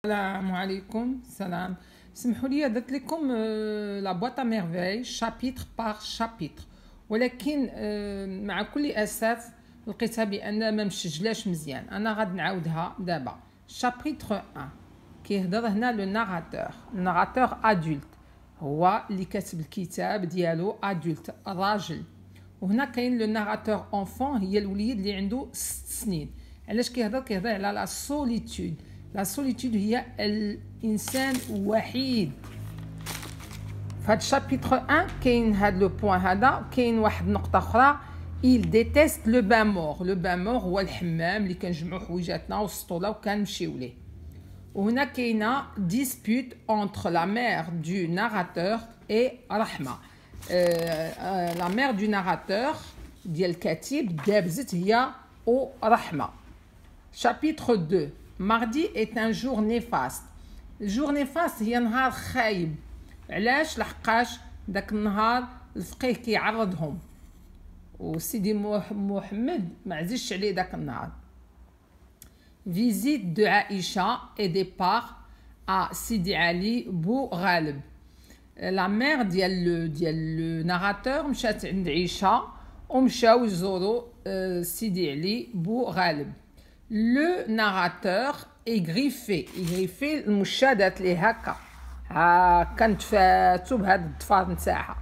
السلام عليكم. سلام. سمحوا لي درت لكم لا بواط ميرفاي شابيتر بار شابيتر، ولكن مع كل اسف لقيتها بان ما مسجلاش مزيان. انا غاد نعاودها دابا. شابيتر 1 كيهضر هنا لو ناراتور ادولت، هو اللي كاتب الكتاب ديالو ادولت راجل. وهنا كاين لو ناراتور انفون، هي الوليد اللي عنده 6 سنين. علاش كيهضر على لا سوليتود. لا سوليتود هي الانسان وحيد. في هاد الشابيتر 1 كاين هاد لو بوين هذا. كاين واحد النقطه اخرى، il déteste le bain mort. le bain mort هو الحمام اللي كنجمعوا حويجاتنا والسطوله وكنمشيو ليه. وهنا كاينه dispute entre la mère du narrateur et رحمه. la mère du narrateur ديال الكاتب دابزت هي ورحمه. chapitre 2 mardi est un jour néfaste. jour néfaste هي نهار خايب. علاش؟ لحقاش داك النهار الفقيه كيعرضهم وسيدي محمد ما عزيزش عليه داك النهار. visite de Aïcha et départ à Sidi Ali Bouغالب. la mère ديال لو ناراتور مشات عند عيشه ومشاو يزوروا سيدي علي بوغالب. Le narrateur est griffé. المشا دات ليه هكا، كانت فاتو بهاد الضفار نتاعها.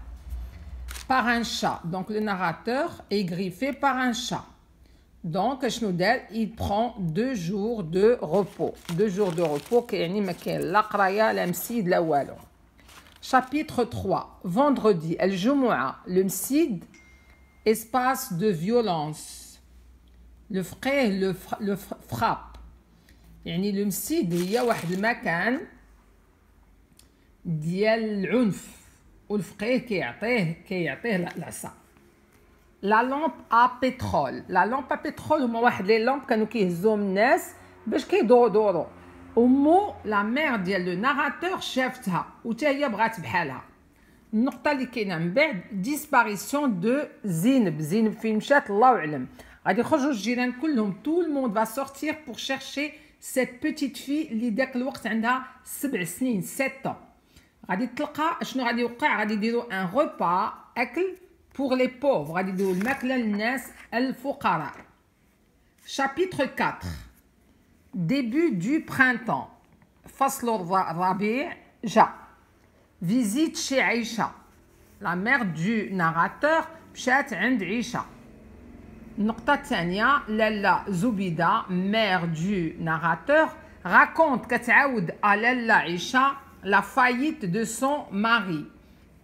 par un chat. donc le narrateur est griffé par un chat. donc شنو دار؟ il prend 2 jours de repos. 2 jours de repos كيعني ما كاين لا قرايه لا مسيد لا والو. chapitre 3 vendredi الجمعه. le مسيد espace de violence. le فقيه le frappe. يعني لو مسيد هي واحد المكان ديال العنف والفقيه كيعطيه العصا. لا لامب ا بترول. لا لامب ا بترول هما واحد لي لامب كانوا كيهزوهم الناس باش كيدوروا. امو لا مير ديال لو ناراتور شافتها وتا هي بغات بحالها. النقطه اللي كاينه من بعد ديسباريسيون دو زينب. زينب فين مشات الله اعلم. غادي يخرجوا الجيران كلهم. tout le monde va sortir pour chercher cette petite fille اللي داك الوقت عندها 7 سنين 7 غادي تلقى شنو غادي يوقع. غادي يديروا ان repas اكل pour les pauvres. غادي يديروا الماكله للناس الفقراء. chapitre 4 début du printemps. فصل الربيع جا. visite chez عيشه. la mère du narrateur مشات عند عيشه. النقطة الثانية لالا زبيدة mère du narrateur raconte كتعاود لالا عيشة la faillite de son mari.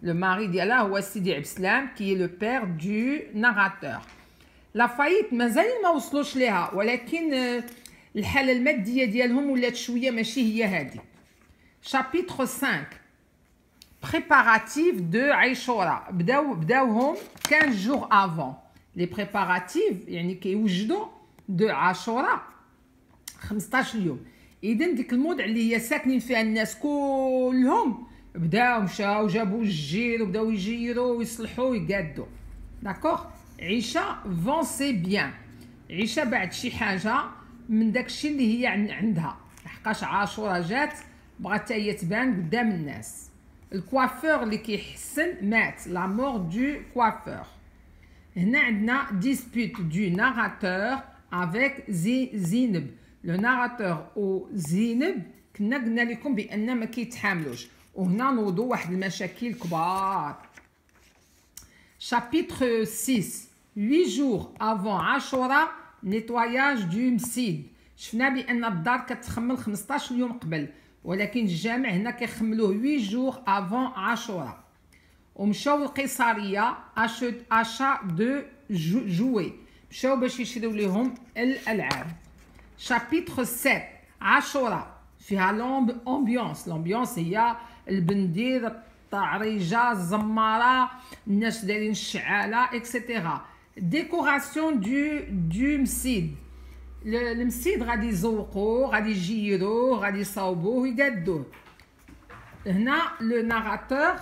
le mari ديالها هو سيدي عبد السلام qui est le père du narrateur. la faillite مازال ما وصلوش ليها، ولكن الحالة المادية ديالهم ولات شوية ماشي هي هذه. chapitre 5 préparatifs de عاشوراء. بداوهم 15 jours avant. لي بريباراتيف يعني كيوجدوا دو عاشوراء 15 يوم. اذا ديك الموضع اللي هي ساكنين فيها الناس كلهم بداو مشاو جابوا الجير وبداو يجيروا ويصلحوا ويقادوا. داكوغ. عيشه فون سي بيان. عيشه بعد شي حاجه من داكشي اللي هي عندها، لحقاش عاشوراء جات بغات هي تبان قدام الناس. الكوافور اللي كيحسن مات. لا مور دو كوافور. هنا عندنا dispute du narrateur avec زينب. لو ناراتور و زينب كنا قلنا لكم بان ما كيتحاملوش، وهنا نوضوا واحد المشاكل كبار. chapitre 6 8 jours avant عاشوراء nettoyage du مسيد. شفنا بان الدار كتخمل 15 يوم قبل، ولكن الجامع هنا كيخملوه 8 jours avant عاشوراء. ومشاو للقيصريه اشا دو جوي. مشاو باش يشريو ليهم الالعاب. شابيتر 7 عاشوراء فيها لومبيونس. لومبيونس هي البندير، الطعريجه، الزماره، الناس دايرين الشعاله اكسيتيرا. ديكوراسيون دو مسيد. المسيد غادي يزوقوه، غادي يجيروه، غادي يصاوبوه ويقادوه. هنا لو ناراتور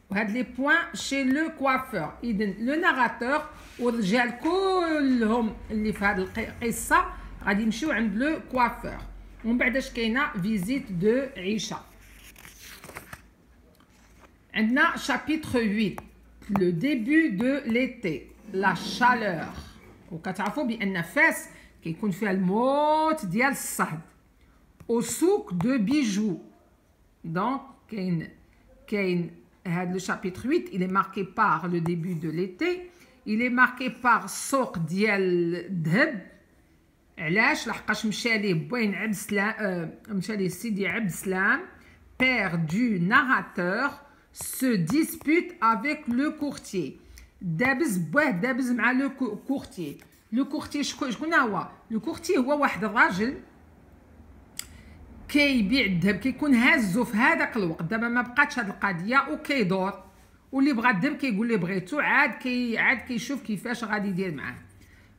وهاد لي بوين شي لو كوافور. اذا لو ناراتور والرجال كلهم اللي في هاد القصه غادي يمشيو عند لو كوافور. ومن بعد اش كاينه فيزيت دو عيشه. عندنا شابيتر 8 لو ديبي دو ليتي لا شالور. وكتعرفوا بان فاس كيكون فيها الموت ديال الصهد. او سوق دو بيجو. دونك كاين هاد لو شابيتر 8 il est marqué par le début de l'été. il est marqué par سوق ديال الذهب. علاش؟ لحقاش مشى ليه بوين عبد السلام، مشى ليه سيدي عبد السلام père du narrateur se dispute avec le courtier. دابز بواه دابز مع لو كورتيي. لو كورتيي شكون هو؟ لو كورتيي هو واحد الراجل كيبيع الذهب، كيكون هازو في هذاك الوقت. دابا ما بقاتش هاد القضيه وكيدور، واللي بغى الذهب كيقول ليه بغيتو، عاد كيشوف كيفاش غادي يدير معاه.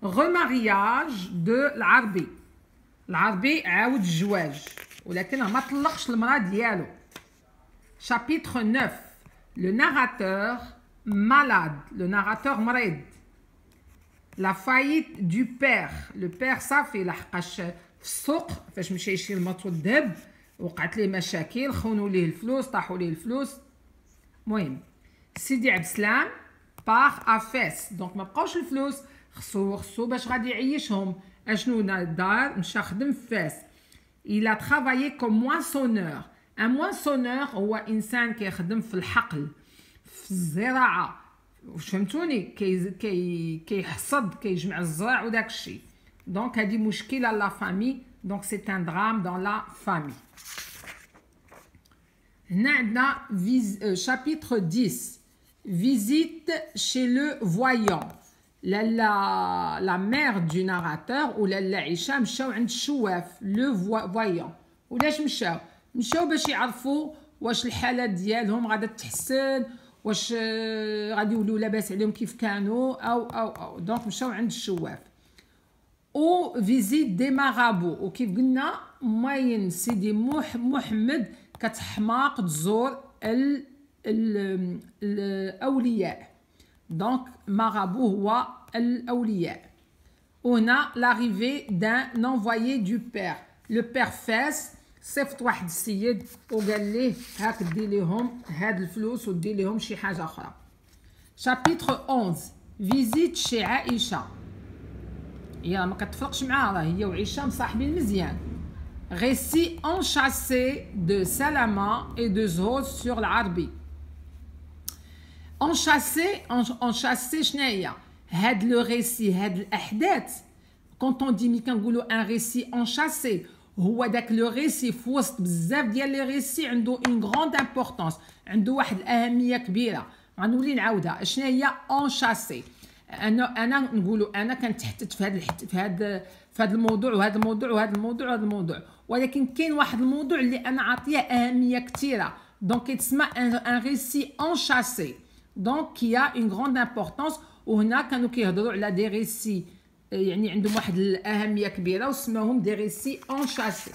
غومارياج دو العربي. العربي عاود الزواج ولكن ما طلقش المراه ديالو. شابيتر 9 لو ناراتور malade. Le narrateur مريض. La faillite du père. Le père صافي لحقاش في السوق فاش مشى يشري المطو الذهب وقعت ليه مشاكل، خونوا ليه الفلوس، طاحوا ليه الفلوس. المهم سيدي عبد السلام باغ افاس. دونك ما بقاوش الفلوس، خصو باش غادي يعيشهم. اشنو دار؟ مشى خدم في فاس. Il a travaillé comme moissonneur. Un moissonneur هو انسان كيخدم في الحقل، في الزراعه. فهمتوني؟ كيحصد، كيجمع الزرع وداك الشيء. دونك هذه مشكله لا فامي. دونك سي ان درام دون لا فامي. هنا عندنا شابيتر 10 فيزيت شي لو فوايون. لا مير دو ناراتور ولا عيشه مشاو عند الشواف لو فوايون. ولاش مشاو باش يعرفوا واش الحاله ديالهم غادا تحسن، واش غادي يوليو لاباس عليهم كيف كانوا او دونك مشاو عند الشواف. او فيزيت دي مارابو. وكيف قلنا موين سيدي محمد كتحماق تزور الاولياء. دونك مارابو هو الاولياء. وهنا لاريفي دان انفويي دو بير. لو بير فاس صيفط واحد السيد وقال ليه هاك دي ليهم هاد الفلوس ودي ليهم شي حاجه اخرى. شابيتر 11 فيزيت شي عائشه. هي ما كتفرقش معاها، راه هي وعائشه مصاحبين مزيان. ريسي انشاسي دو سلامه اي دو زهور سور العربي. انشاسي شنو هي؟ هاد لو ريسي، هاد الاحداث كونط اون دي مي كنقولوا ان ريسي انشاسي، هو داك لو ريسي في وسط بزاف ديال لي ريسي عنده اون غروند امبورطونس، عنده واحد الاهميه كبيره. غنولي نعاودها شنو هي انشاسي. انا نقولوا انا كنتحدث في هذا الموضوع وهذا الموضوع وهذا الموضوع وهذا الموضوع، ولكن كاين واحد الموضوع اللي انا عاطيه اهميه كثيره. دونك كيتسمى ان ريسي انشاسي، دونك كي ا اون غروند امبورطونس. وهنا كانوا كيهضروا على دي ريسي يعني عندهم واحد الاهميه كبيره وسماهم دي ريسي انشاسي.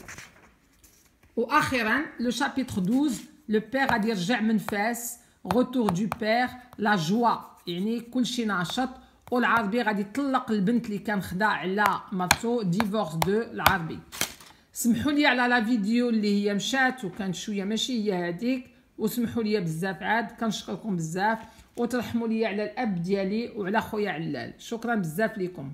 واخيرا لو شابيتر 12 لو بير غادي يرجع من فاس. روتور دو بير لا جوا، يعني كلشي ناشط. والعربي غادي يطلق البنت اللي كان خدا على مرتو. ديفورس دو العربي. سمحوا لي على لا فيديو اللي هي مشات وكانت شويه ماشي هي هذيك، وسمحوا لي بزاف عاد كنشكركم بزاف، وترحموا لي على الاب ديالي وعلى خويا علال. شكرا بزاف لكم.